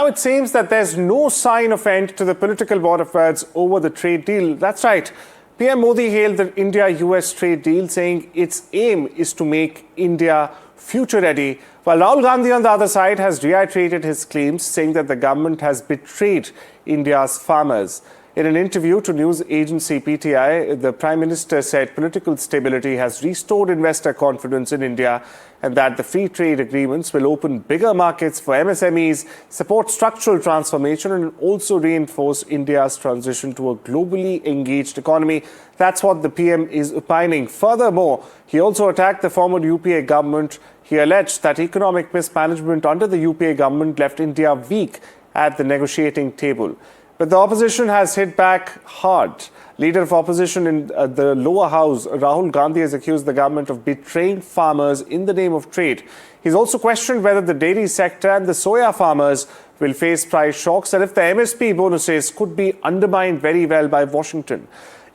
Now it seems that there's no sign of end to the political war of words over the trade deal. That's right. PM Modi hailed the India-US trade deal, saying its aim is to make India future-ready, while Rahul Gandhi on the other side has reiterated his claims, saying that the government has betrayed India's farmers. In an interview to news agency PTI, the Prime Minister said political stability has restored investor confidence in India and that the free trade agreements will open bigger markets for MSMEs, support structural transformation and also reinforce India's transition to a globally engaged economy. That's what the PM is opining. Furthermore, he also attacked the former UPA government. He alleged that economic mismanagement under the UPA government left India weak at the negotiating table. But the opposition has hit back hard. Leader of opposition in the lower house, Rahul Gandhi, has accused the government of betraying farmers in the name of trade. He's also questioned whether the dairy sector and the soya farmers will face price shocks and if the MSP bonuses could be undermined very well by Washington.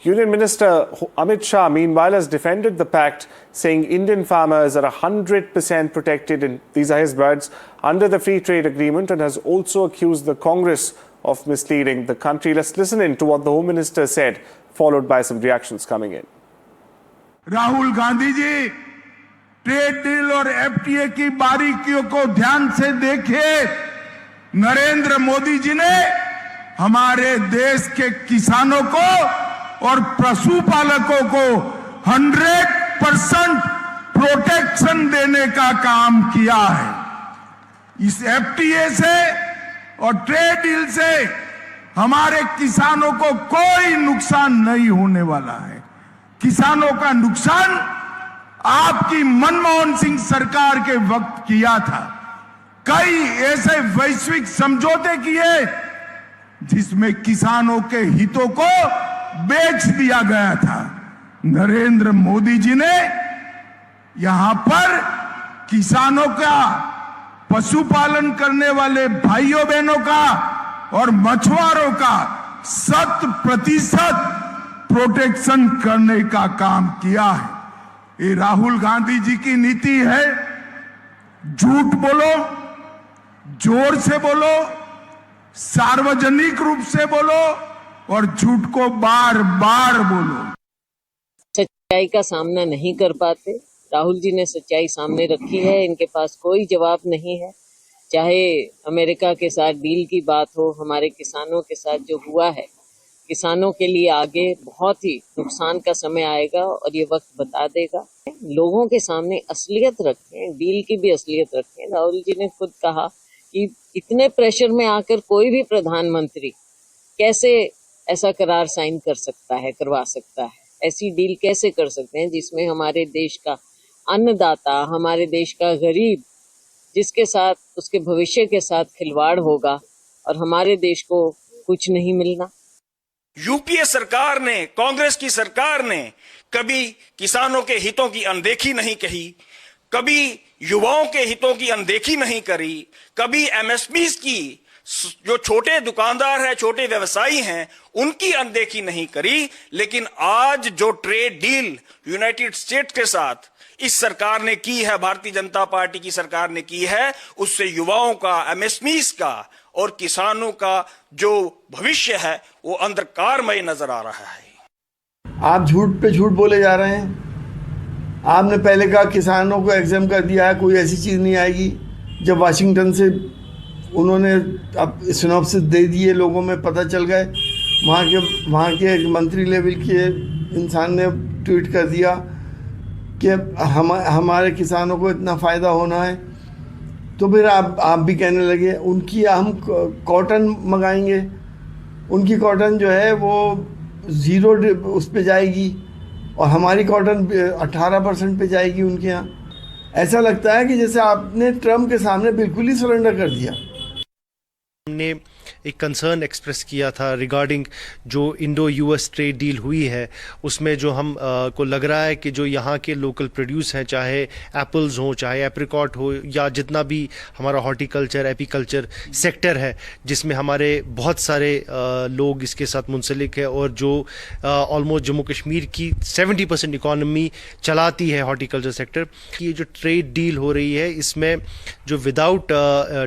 Union Minister Amit Shah, meanwhile, has defended the pact, saying Indian farmers are 100% protected, and these are his words, under the free trade agreement, and has also accused the Congress of misleading the country. Let's listen in to what the Home Minister said, followed by some reactions coming in. Rahul Gandhi ji, trade deal और FTA की बारीकियों को ध्यान से देखिए। नरेंद्र मोदी जी ने हमारे देश के किसानों को और पशुपालकों को 100% प्रोटेक्शन देने का काम किया है। इस एफटीए से और ट्रेड डील से हमारे किसानों को कोई नुकसान नहीं होने वाला है। किसानों का नुकसान आपकी मनमोहन सिंह सरकार के वक्त किया था। कई ऐसे वैश्विक समझौते किए जिसमें किसानों के हितों को बेच दिया गया था। नरेंद्र मोदी जी ने यहां पर किसानों का, पशुपालन करने वाले भाइयों बहनों का और मछुआरों का 100% प्रोटेक्शन करने का काम किया है। ये राहुल गांधी जी की नीति है। झूठ बोलो, जोर से बोलो, सार्वजनिक रूप से बोलो और झूठ को बार बार बोलो। सच्चाई का सामना नहीं कर पाते। राहुल जी ने सच्चाई सामने रखी है, इनके पास कोई जवाब नहीं है। चाहे अमेरिका के साथ डील की बात हो, हमारे किसानों के साथ जो हुआ है, किसानों के लिए आगे बहुत ही नुकसान का समय आएगा और ये वक्त बता देगा। लोगों के सामने असलियत रखें, डील की भी असलियत रखें। राहुल जी ने खुद कहा कि इतने प्रेशर में आकर कोई भी प्रधानमंत्री कैसे ऐसा करार साइन कर सकता है, करवा सकता है, ऐसी डील कैसे कर सकते हैं जिसमें हमारे देश का अन्नदाता, हमारे देश का गरीब, जिसके साथ, उसके भविष्य के साथ खिलवाड़ होगा और हमारे देश को कुछ नहीं मिलना। यूपीए सरकार ने, कांग्रेस की सरकार ने कभी किसानों के हितों की अनदेखी नहीं कही, कभी युवाओं के हितों की अनदेखी नहीं करी, कभी एमएसपीज की, जो छोटे दुकानदार हैं, छोटे व्यवसायी हैं, उनकी अनदेखी नहीं करी। लेकिन आज जो ट्रेड डील यूनाइटेड स्टेट्स के साथ इस सरकार ने की है, भारतीय जनता पार्टी की सरकार ने की है, उससे युवाओं का, एमएसएमईज का और किसानों का जो भविष्य है वो अंधकारमय नजर आ रहा है। आप झूठ पे झूठ बोले जा रहे हैं। आपने पहले कहा किसानों को एग्जाम कर दिया है, कोई ऐसी चीज़ नहीं आएगी। जब वाशिंगटन से उन्होंने अब सिनॉप्सिस दे दिए, लोगों में पता चल गए, वहाँ के एक मंत्री लेवल के इंसान ने ट्वीट कर दिया कि हमारे किसानों को इतना फ़ायदा होना है, तो फिर आप भी कहने लगे उनकी हम कॉटन मंगाएंगे, उनकी कॉटन जो है वो 0 उस पे जाएगी और हमारी कॉटन 18% पे जाएगी उनके यहाँ। ऐसा लगता है कि जैसे आपने ट्रम्प के सामने बिल्कुल ही सरेंडर कर दिया। हमने एक कंसर्न एक्सप्रेस किया था रिगार्डिंग जो इंडो यूएस ट्रेड डील हुई है, उसमें जो हम को लग रहा है कि जो यहाँ के लोकल प्रोड्यूस हैं, चाहे एप्पल्स हो, चाहे एप्रिकॉट हो, या जितना भी हमारा हॉर्टिकल्चर, एपीकल्चर सेक्टर है, जिसमें हमारे बहुत सारे लोग इसके साथ मुंसलिक है और जो ऑलमोस्ट जम्मू कश्मीर की 70% इकॉनमी चलाती है हॉर्टिकल्चर सेक्टर की, जो ट्रेड डील हो रही है इसमें जो विदाउट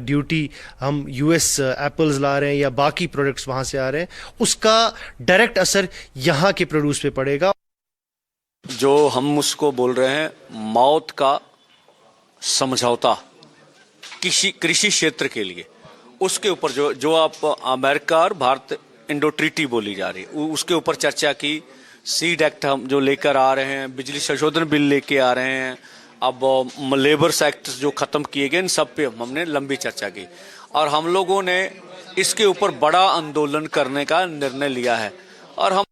ड्यूटी हम यूएस एप्पल्स ला रहे हैं या बाकी प्रोडक्ट्स वहां से आ रहे हैं, उसका डायरेक्ट असर यहाँ के प्रोड्यूस पे पड़ेगा। जो हम उसको बोल रहे हैं मौत का समझौता कृषि क्षेत्र के लिए, उसके ऊपर जो आप अमेरिका और भारत इंडो ट्रीटी बोली जा रही है, उसके ऊपर चर्चा की। सीड एक्ट हम जो लेकर आ रहे हैं, बिजली संशोधन बिल लेके आ रहे हैं, अब लेबर एक्ट जो खत्म किए गए, इन सब पे हमने लंबी चर्चा की और हम लोगों ने इसके ऊपर बड़ा आंदोलन करने का निर्णय लिया है। और हम